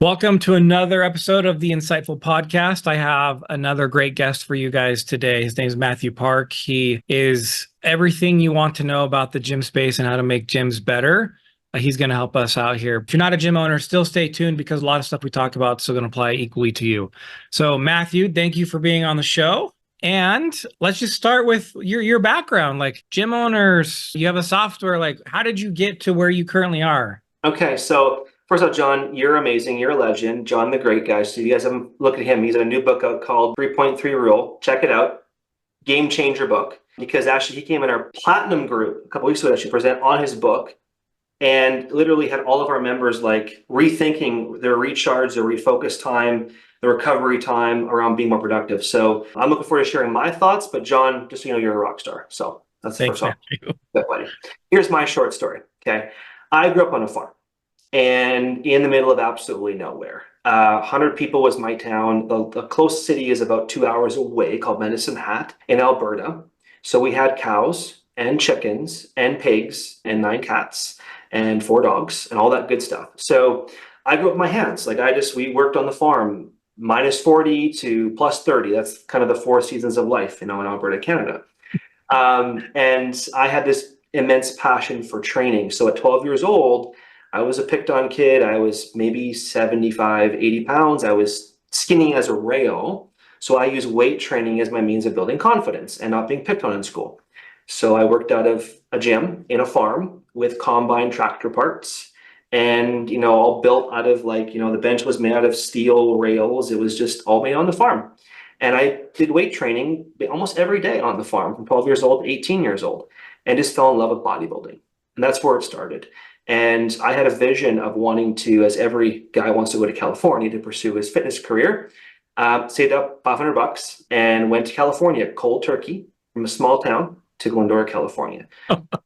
Welcome to another episode of the InciteFUL podcast. I have another great guest for you guys today. His name is Mathew Park. He is everything you want to know about the gym space and how to make gyms better. He's going to help us out here. If you're not a gym owner, still stay tuned because a lot of stuff we talk about is still going to apply equally to you. So Mathew, thank you for being on the show. And let's just start with your background. Like gym owners, you have a software. Like how did you get to where you currently are? Okay, so first of all, John, you're amazing. You're a legend. John, the great guy. So you guys haven't looked at him. He's got a new book out called 3.3 Rule. Check it out. Game changer book. Because actually he came in our platinum group a couple weeks ago to actually present on his book and literally had all of our members like rethinking their recharge, their refocus time, the recovery time around being more productive. So I'm looking forward to sharing my thoughts, but John, just so you know, you're a rock star. So that's the first one. Good buddy. Here's my short story, okay? I grew up on a farm and in the middle of absolutely nowhere. 100 people was my town. The closest city is about 2 hours away called Medicine Hat in Alberta. So we had cows and chickens and pigs and 9 cats and 4 dogs and all that good stuff. So I grew up with my hands. We worked on the farm minus 40 to plus 30. That's kind of the 4 seasons of life, in Alberta, Canada. And I had this immense passion for training. So at 12 years old, I was a picked on kid. I was maybe 75, 80 pounds. I was skinny as a rail. So I used weight training as my means of building confidence and not being picked on in school. So I worked out of a gym in a farm with combine tractor parts and, all built out of the bench was made out of steel rails. It was just all made on the farm. And I did weight training almost every day on the farm from 12 years old to 18 years old and just fell in love with bodybuilding. And that's where it started. And I had a vision of wanting to, as every guy wants to go to California to pursue his fitness career, saved up $500 and went to California, cold turkey, from a small town to Glendora, California.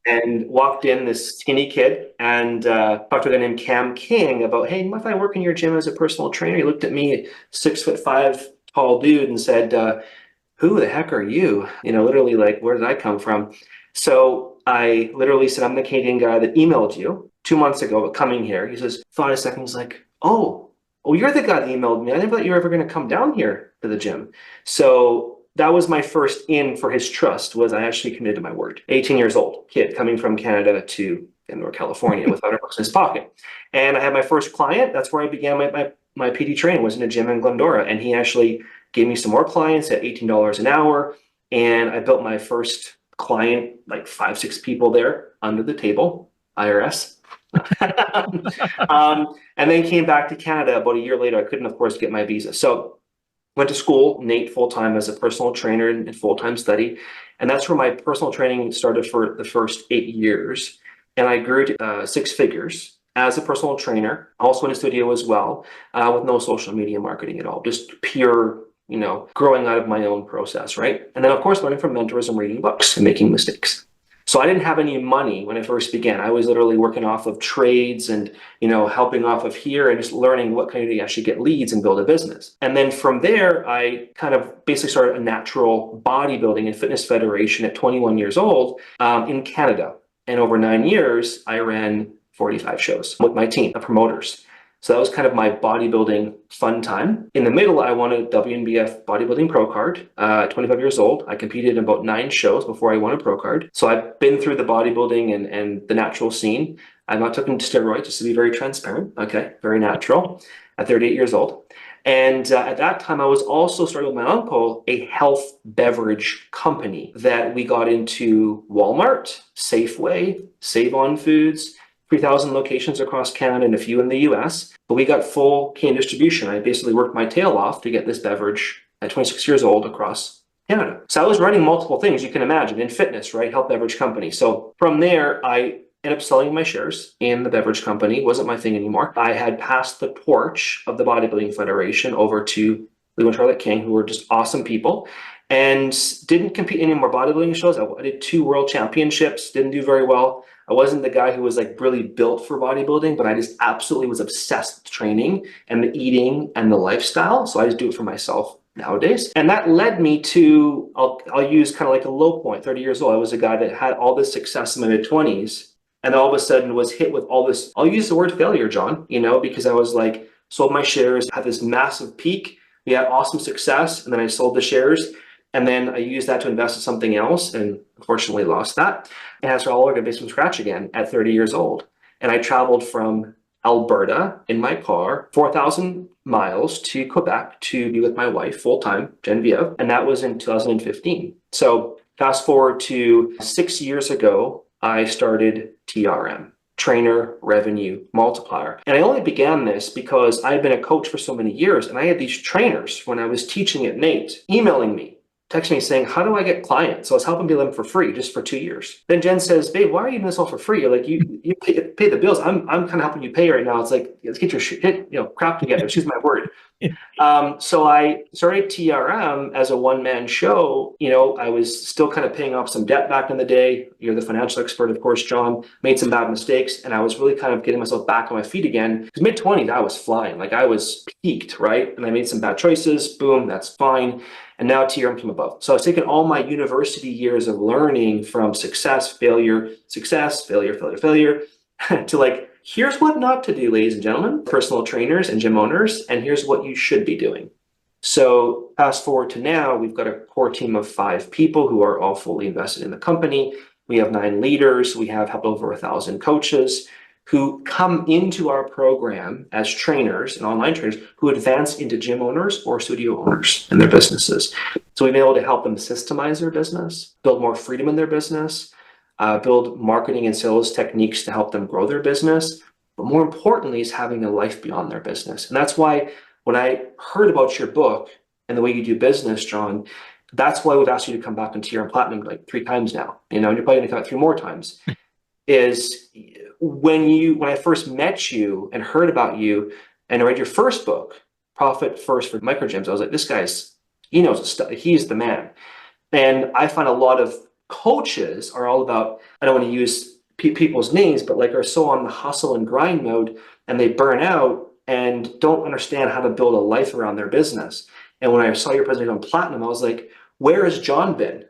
And walked in this skinny kid and talked to a guy named Cam King about, hey, what if I work in your gym as a personal trainer? He looked at me, 6'5" tall dude, and said, who the heck are you? Literally like, where did I come from? So I literally said, I'm the Canadian guy that emailed you 2 months ago about coming here. He says, thought a second, he's like, oh, you're the guy that emailed me. I never thought you were ever going to come down here to the gym. So that was my first in for his trust, was I actually committed to my word. 18 years old, kid coming from Canada to North California with $100 in his pocket. And I had my first client. That's where I began my PT training, was in a gym in Glendora. And he actually gave me some more clients at $18 an hour. And I built my first client, like 5, 6 people there under the table, IRS. And then came back to Canada about a year later. I couldn't, of course, get my visa. So went to school, NAIT full-time as a personal trainer and full-time study. And that's where my personal training started for the first 8 years. And I grew to 6 figures as a personal trainer, also in a studio as well, with no social media marketing at all, just pure, growing out of my own process, right? And then, of course, learning from mentors and reading books and making mistakes. So I didn't have any money when I first began. I was literally working off of trades and, helping off of here and just learning what kind of actually get leads and build a business. And then from there, I kind of basically started a natural bodybuilding and fitness federation at 21 years old in Canada. And over 9 years, I ran 45 shows with my team of promoters. So that was kind of my bodybuilding fun time. In the middle, I won a WNBF bodybuilding pro card at 25 years old. I competed in about 9 shows before I won a pro card. So I've been through the bodybuilding and the natural scene. I've not taken steroids, just to be very transparent. Okay, very natural at 38 years old. And at that time, I was also starting with my uncle a health beverage company that we got into Walmart, Safeway, Save On Foods, 3,000 locations across Canada and a few in the US. But we got full can distribution. I basically worked my tail off to get this beverage at 26 years old across Canada. So I was running multiple things, you can imagine, in fitness, right? Health beverage company. So from there, I ended up selling my shares in the beverage company. It wasn't my thing anymore. I had passed the torch of the Bodybuilding Federation over to Lou and Charlotte King, who were just awesome people, and didn't compete in any more bodybuilding shows. I did 2 world championships, didn't do very well. I wasn't the guy who was like really built for bodybuilding, but I just absolutely was obsessed with training and the eating and the lifestyle. So I just do it for myself nowadays. And that led me to, I'll use kind of like a low point, 30 years old. I was a guy that had all this success in my mid-20s and all of a sudden was hit with all this, I'll use the word failure, John, because I was like sold my shares, had this massive peak. We had awesome success. And then I sold the shares. And then I used that to invest in something else and unfortunately lost that. And I started all over from scratch again at 30 years old. And I traveled from Alberta in my car, 4,000 miles to Quebec to be with my wife full time, Genevieve. And that was in 2015. So fast forward to 6 years ago, I started TRM. Trainer Revenue Multiplier. And I only began this because I had been a coach for so many years, and I had these trainers when I was teaching at Nate emailing me, texting me saying, how do I get clients? So I was helping them for free just for 2 years. Then Jen says, babe, why are you doing this all for free? You're like, you pay the bills. I'm kind of helping you pay right now. It's like, let's get your crap together. Excuse my word. So I started TRM as a one-man show. I was still kind of paying off some debt back in the day. You're the financial expert, of course, John. Made some bad mistakes, and I was really kind of getting myself back on my feet again. Because mid-20s, I was flying. Like I was peaked, right? And I made some bad choices. Boom, that's fine. And now TRM came above. So I was taking all my university years of learning from success, failure, failure, to like, here's what not to do, ladies and gentlemen, personal trainers and gym owners, and here's what you should be doing. So fast forward to now, we've got a core team of 5 people who are all fully invested in the company. We have 9 leaders. We have helped over 1,000 coaches who come into our program as trainers and online trainers who advance into gym owners or studio owners in their businesses. So we've been able to help them systemize their business, build more freedom in their business, build marketing and sales techniques to help them grow their business. But more importantly is having a life beyond their business. And that's why when I heard about your book and the way you do business, John, that's why we've asked you to come back on TRM Platinum like 3 times now, and you're probably gonna come back 3 more times. Is when I first met you and heard about you and read your first book, Profit First for Micro Gyms, I was like, this guy's, he knows his stuff. He's the man. And I find a lot of coaches are all about, I don't want to use people's names, but like are so on the hustle and grind mode, and they burn out and don't understand how to build a life around their business. And when I saw your presentation on Platinum, I was like, where has John been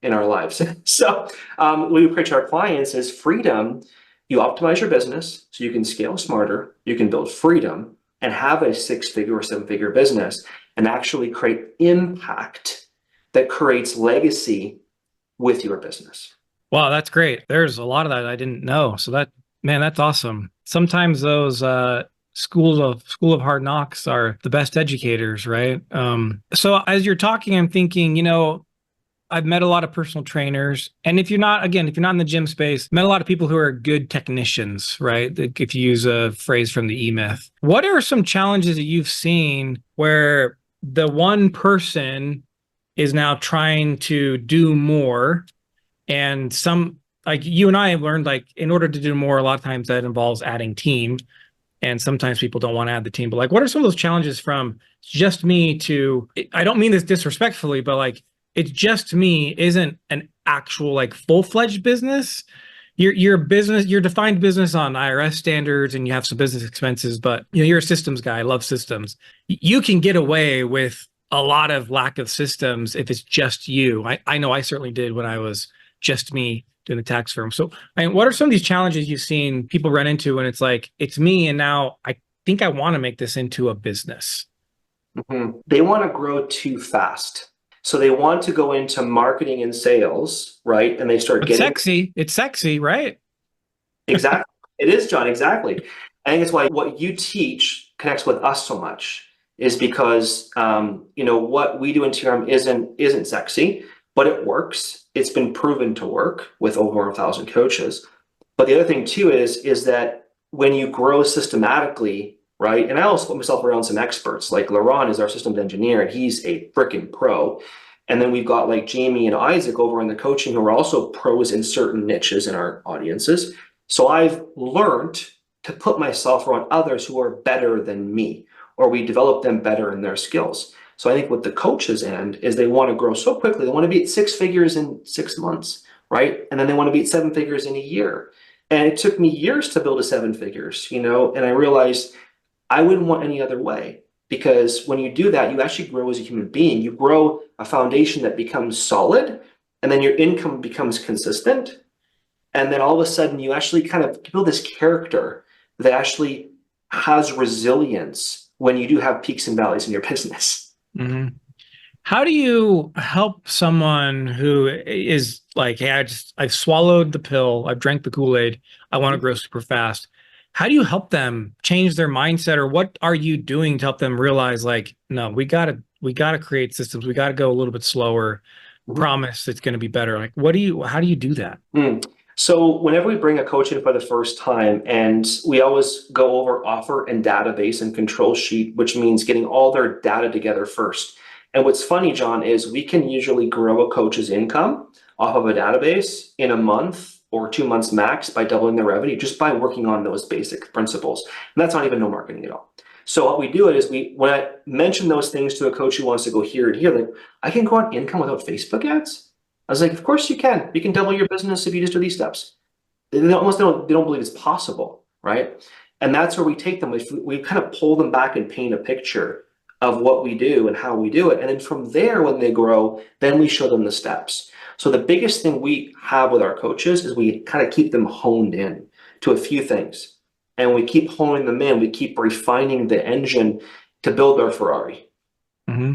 in our lives? So what we preach to our clients is freedom. You optimize your business so you can scale smarter, you can build freedom and have a 6-figure or 7-figure business and actually create impact that creates legacy with your business. Wow, that's great. There's a lot of that I didn't know. So that's awesome. Sometimes those school of hard knocks are the best educators, right? So as you're talking, I'm thinking, I've met a lot of personal trainers, and if you're not in the gym space, met a lot of people who are good technicians, right? If you use a phrase from the E-Myth. What are some challenges that you've seen where the one person is now trying to do more, and some, like you and I have learned, like in order to do more, a lot of times that involves adding team, and sometimes people don't want to add the team. But like, what are some of those challenges from just me to, I don't mean this disrespectfully, but like, it's just me isn't an actual like full-fledged business. Your business, your defined business on IRS standards, and you have some business expenses, but you're a systems guy. I love systems. You can get away with a lot of lack of systems if it's just you. I know I certainly did when I was just me doing the tax firm. So what are some of these challenges you've seen people run into when it's like, it's me, and now I think I want to make this into a business? Mm-hmm. They want to grow too fast. So they want to go into marketing and sales, right? And they start getting sexy. It's sexy, right? Exactly. It is, John. Exactly. I think it's why what you teach connects with us so much is because what we do in TRM isn't sexy, but it works. It's been proven to work with over 1,000 coaches. But the other thing too is that when you grow systematically, right? And I also put myself around some experts, like Laurent is our systems engineer, and he's a freaking pro. And then we've got like Jamie and Isaac over in the coaching who are also pros in certain niches in our audiences. So I've learned to put myself around others who are better than me, or we develop them better in their skills. So I think what the coaches end is they want to grow so quickly. They want to be at 6 figures in 6 months, right? And then they want to be at 7 figures in a year. And it took me years to build to 7 figures, and I realized I wouldn't want any other way, because when you do that, you actually grow as a human being. You grow a foundation that becomes solid, and then your income becomes consistent. And then all of a sudden you actually kind of build this character that actually has resilience when you do have peaks and valleys in your business. Mm-hmm. How do you help someone who is like, hey, I've swallowed the pill, I've drank the Kool-Aid, I want to grow super fast. How do you help them change their mindset, or what are you doing to help them realize, like, no, we gotta create systems, we gotta go a little bit slower, promise it's gonna be better. Like, how do you do that? So whenever we bring a coach in for the first time, and we always go over offer and database and control sheet, which means getting all their data together first. And what's funny, John, is we can usually grow a coach's income off of a database in a month or 2 months max by doubling their revenue just by working on those basic principles. And that's not even no marketing at all. So what we do is when I mention those things to a coach who wants to go here and here, like, I can go on income without Facebook ads. I was like, of course you can. You can double your business if you just do these steps. They don't believe it's possible, right? And that's where we take them. We kind of pull them back and paint a picture of what we do and how we do it. And then from there, when they grow, then we show them the steps. So the biggest thing we have with our coaches is we kind of keep them honed in to a few things. And we keep honing them in. We keep refining the engine to build our Ferrari. Mm-hmm.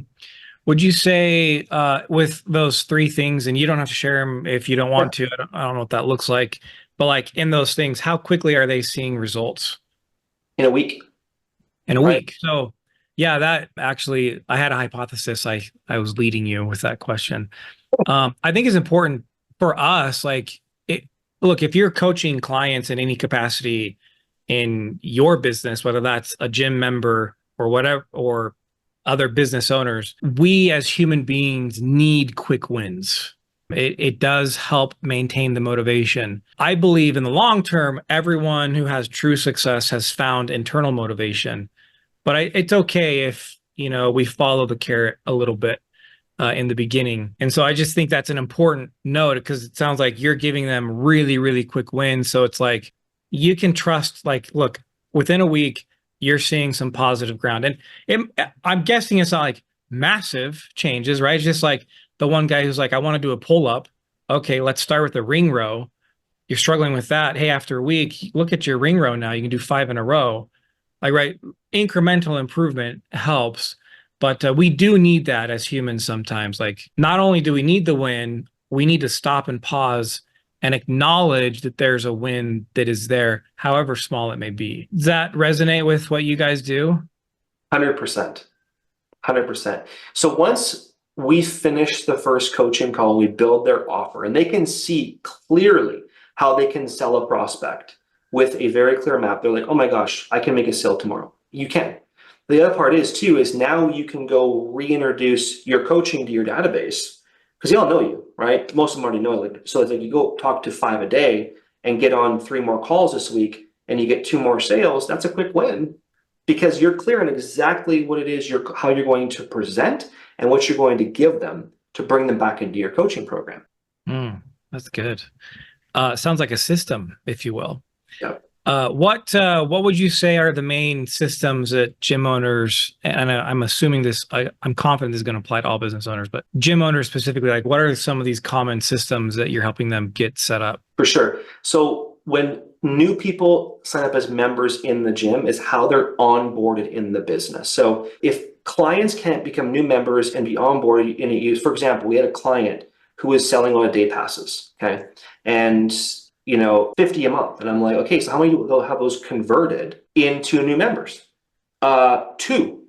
Would you say with those 3 things, and you don't have to share them if you don't want to, I don't know what that looks like, but like in those things, how quickly are they seeing results? In a week. In a week. So yeah, that actually, I had a hypothesis. I was leading you with that question. I think it's important for us, like, look, if you're coaching clients in any capacity in your business, whether that's a gym member or whatever, or other business owners, we as human beings need quick wins. It does help maintain the motivation. I believe in the long term, everyone who has true success has found internal motivation, but it's okay if, we follow the carrot a little bit in the beginning. And so I just think that's an important note, because it sounds like you're giving them really, really quick wins. So it's like, you can trust, like, look, within a week, you're seeing some positive ground. And I'm guessing it's not like massive changes, right? It's just like the one guy who's like, I want to do a pull-up. Okay, let's start with the ring row. You're struggling with that. Hey, after a week, look at your ring row now. You can do 5 in a row. Like, right, incremental improvement helps. But we do need that as humans sometimes. Like, not only do we need the win, we need to stop and pause and acknowledge that there's a win that is there, however small it may be. Does that resonate with what you guys do? 100%. 100%. So once we finish the first coaching call, we build their offer, and they can see clearly how they can sell a prospect with a very clear map. They're like, oh my gosh, I can make a sale tomorrow. You can. The other part is now you can go reintroduce your coaching to your database, because they all know you, right? Most of them already know. Like, so it's like you go talk to 5 a day and get on 3 more calls this week, and you get 2 more sales. That's a quick win, because you're clear on exactly what it is how you're going to present and what you're going to give them to bring them back into your coaching program. That's good. Sounds like a system, if you will. Yep. What would you say are the main systems that gym owners, and I'm assuming I'm confident this is going to apply to all business owners, but gym owners specifically, like, what are some of these common systems that you're helping them get set up? For sure. So when new people sign up as members in the gym, is how they're onboarded in the business. So if clients can't become new members and be onboarded in it, for example, we had a client who was selling a lot of day passes, okay? And 50 a month. And I'm like, okay, so how many will have those converted into new members? 2.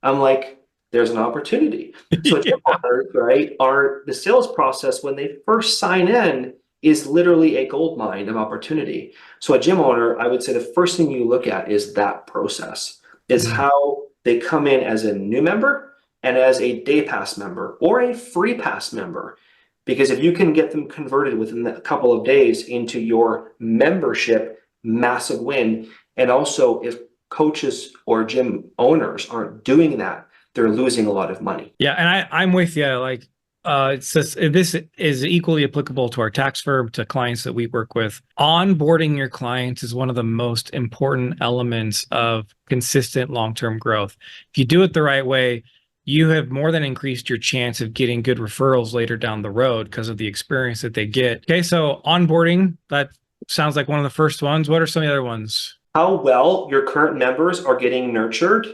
I'm like, there's an opportunity. So gym owners, right, the sales process when they first sign in is literally a gold mine of opportunity. So a gym owner, I would say the first thing you look at is that process, is how they come in as a new member and as a day pass member or a free pass member. Because if you can get them converted within a couple of days into your membership, massive win. And also, if coaches or gym owners aren't doing that, they're losing a lot of money. Yeah, and I'm with you. Like, it's just, this is equally applicable to our tax firm, to clients that we work with. Onboarding your clients is one of the most important elements of consistent long-term growth. If you do it the right way, you have more than increased your chance of getting good referrals later down the road because of the experience that they get. Okay, so onboarding, that sounds like one of the first ones. What are some of the other ones? how well your current members are getting nurtured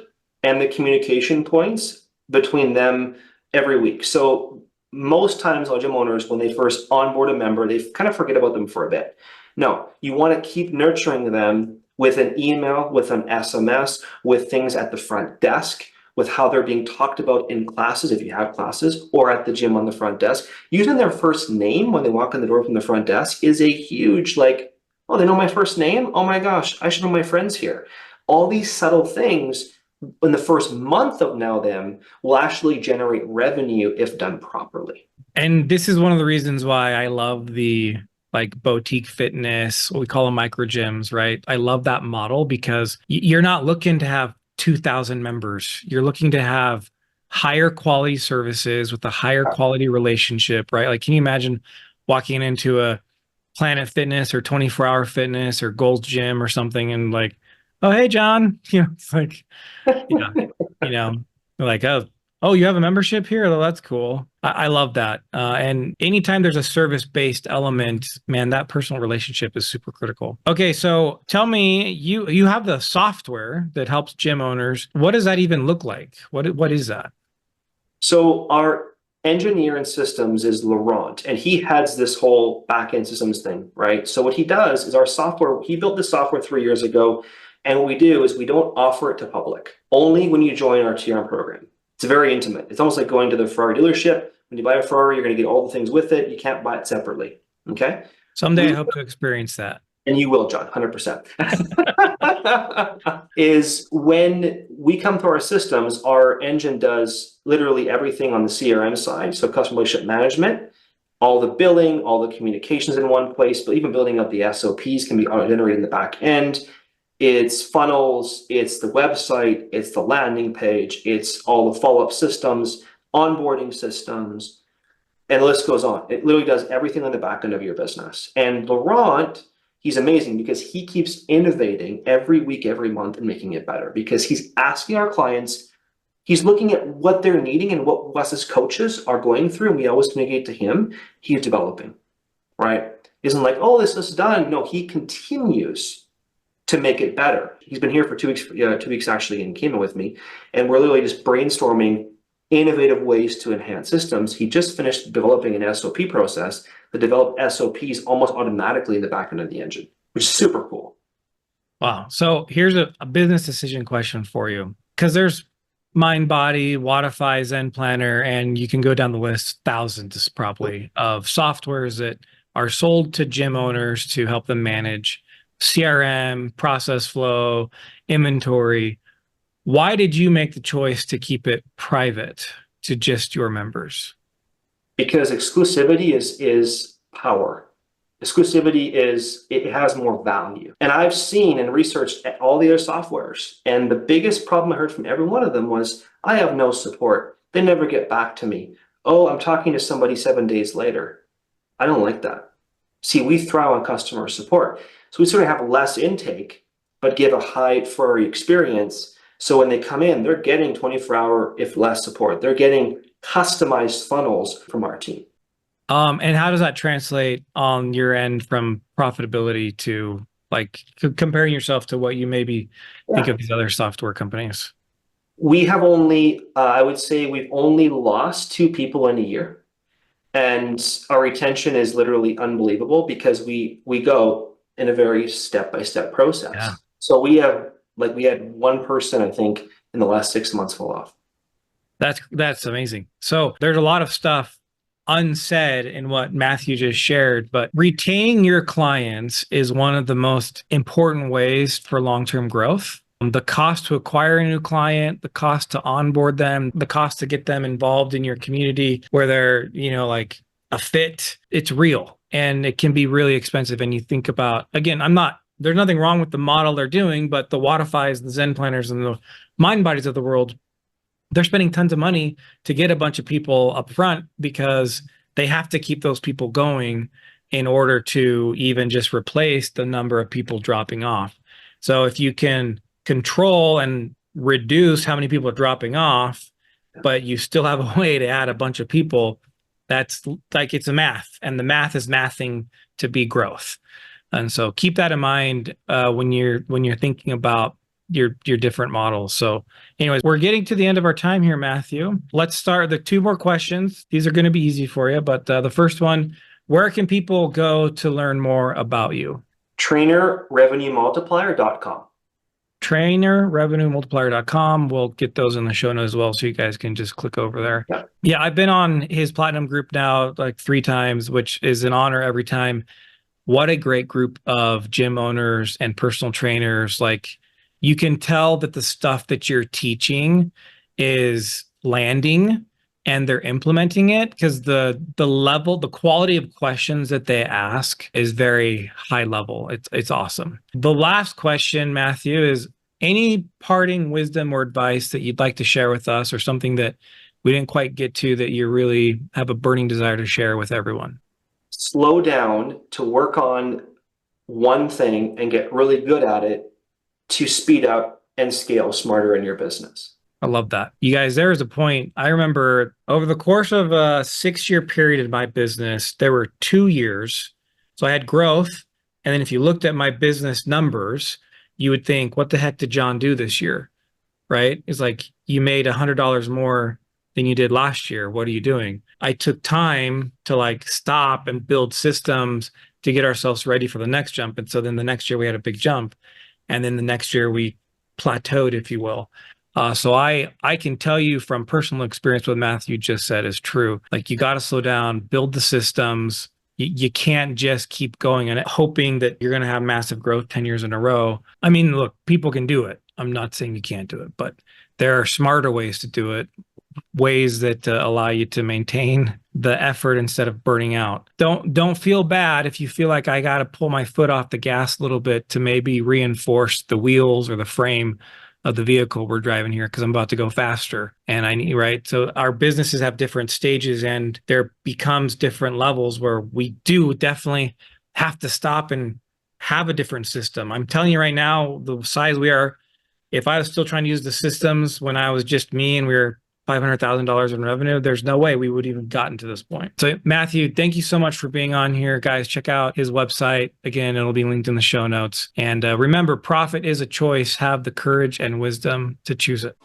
and the communication points between them every week. So most times our gym owners, when they first onboard a member, they kind of forget about them for a bit. No, you want to keep nurturing them with an email, with an SMS, with things at the front desk, with how they're being talked about in classes, if you have classes, or at the gym on the front desk. Using their first name when they walk in the door from the front desk is a huge, like, oh, they know my first name? Oh my gosh, I should know my friends here. All these subtle things in the first month of Now Them will actually generate revenue if done properly. And this is one of the reasons why I love the like boutique fitness, what we call them micro gyms, right? I love that model because you're not looking to have 2,000 members. You're looking to have higher quality services with a higher quality relationship, right? Like, can you imagine walking into a Planet Fitness or 24-hour Fitness or Gold's Gym or something and like, oh, hey, John, it's like, yeah, like, oh, you have a membership here? Oh, that's cool. I love that. And anytime there's a service-based element, man, that personal relationship is super critical. Okay, so tell me, you have the software that helps gym owners. What does that even look like? What is that? So our engineer in systems is Laurent, and he heads this whole back-end systems thing, right? So what he does is our software, he built this software 3 years ago, and what we do is we don't offer it to public, only when you join our TRM program. It's very intimate. It's almost like going to the Ferrari dealership. When you buy a Ferrari, you're going to get all the things with it. You can't buy it separately, okay? Someday I hope to experience that. And you will, John, 100%. Is when we come to our systems, our engine does literally everything on the CRM side. So customer relationship management, all the billing, all the communications in one place, but even building up the SOPs can be generated in the back end. It's funnels, it's the website, it's the landing page, it's all the follow-up systems, onboarding systems, and the list goes on. It literally does everything on the back end of your business. And Laurent, he's amazing because he keeps innovating every week, every month, and making it better because he's asking our clients, he's looking at what they're needing and what Wes's coaches are going through, and we always communicate to him. He's developing, right? Isn't like, oh, this is done. No, he continues to make it better. He's been here for 2 weeks, 2 weeks actually, and came in with me, and we're literally just brainstorming innovative ways to enhance systems. He just finished developing an SOP process that developed SOPs almost automatically in the back end of the engine, which is super cool. Wow. So here's a business decision question for you, because there's MindBody, Wodify, Zen Planner, and you can go down the list, thousands probably, of softwares that are sold to gym owners to help them manage CRM, process flow, inventory. Why did you make the choice to keep it private to just your members? Because exclusivity is power. Exclusivity it has more value. And I've seen and researched all the other softwares, and the biggest problem I heard from every one of them was, I have no support. They never get back to me. Oh, I'm talking to somebody 7 days later. I don't like that. See, we thrive on customer support. So we sort of have less intake, but give a high Ferrari experience. So when they come in, they're getting 24-hour, if less, support. They're getting customized funnels from our team. And how does that translate on your end from profitability to like comparing yourself to what you maybe think of these other software companies? We have only, I would say we've only lost 2 people in a year. And our retention is literally unbelievable because we go in a very step-by-step process. Yeah. So we had 1 person, I think, in the last 6 months fall off. That's amazing. So there's a lot of stuff unsaid in what Mathew just shared, but retaining your clients is one of the most important ways for long-term growth. The cost to acquire a new client, the cost to onboard them, the cost to get them involved in your community where they're, like a fit, it's real and it can be really expensive. And you think about, again, there's nothing wrong with the model they're doing, but the Wodifys, the Zen Planners, and the MindBodies of the world, they're spending tons of money to get a bunch of people up front because they have to keep those people going in order to even just replace the number of people dropping off. So if you can control and reduce how many people are dropping off, but you still have a way to add a bunch of people, that's like, it's a math, and the math is mathing to be growth. And so keep that in mind when you're thinking about your different models. So anyways, we're getting to the end of our time here, Matthew. Let's start the 2 more questions. These are going to be easy for you, but the first one, where can people go to learn more about you? TrainerRevenueMultiplier.com. TrainerRevenueMultiplier.com. We'll get those in the show notes as well, so you guys can just click over there. Yeah, I've been on his Platinum group now like 3 times, which is an honor every time. What a great group of gym owners and personal trainers. Like, you can tell that the stuff that you're teaching is landing and they're implementing it, because the level, the quality of questions that they ask is very high level. It's awesome. The last question, Matthew, is any parting wisdom or advice that you'd like to share with us, or something that we didn't quite get to that you really have a burning desire to share with everyone? Slow down to work on one thing and get really good at it to speed up and scale smarter in your business. I love that. You guys, there was a point, I remember over the course of a 6-year period in my business, there were 2 years. So I had growth. And then if you looked at my business numbers, you would think, what the heck did John do this year? Right? It's like, you made $100 more than you did last year. What are you doing? I took time to like stop and build systems to get ourselves ready for the next jump. And so then the next year we had a big jump. And then the next year we plateaued, if you will. So I can tell you from personal experience what Matthew just said is true. Like, you got to slow down, build the systems. You can't just keep going and hoping that you're going to have massive growth 10 years in a row. I mean, look, people can do it. I'm not saying you can't do it, but there are smarter ways to do it, ways that allow you to maintain the effort instead of burning out. Don't feel bad if you feel like I got to pull my foot off the gas a little bit to maybe reinforce the wheels or the frame of the vehicle we're driving here, because I'm about to go faster and I need, right? So our businesses have different stages, and there becomes different levels where we do definitely have to stop and have a different system. I'm telling you right now, the size we are, if I was still trying to use the systems when I was just me and we were $500,000 in revenue, there's no way we would even gotten to this point. So Matthew, thank you so much for being on here. Guys, check out his website. Again, it'll be linked in the show notes. And remember, profit is a choice. Have the courage and wisdom to choose it.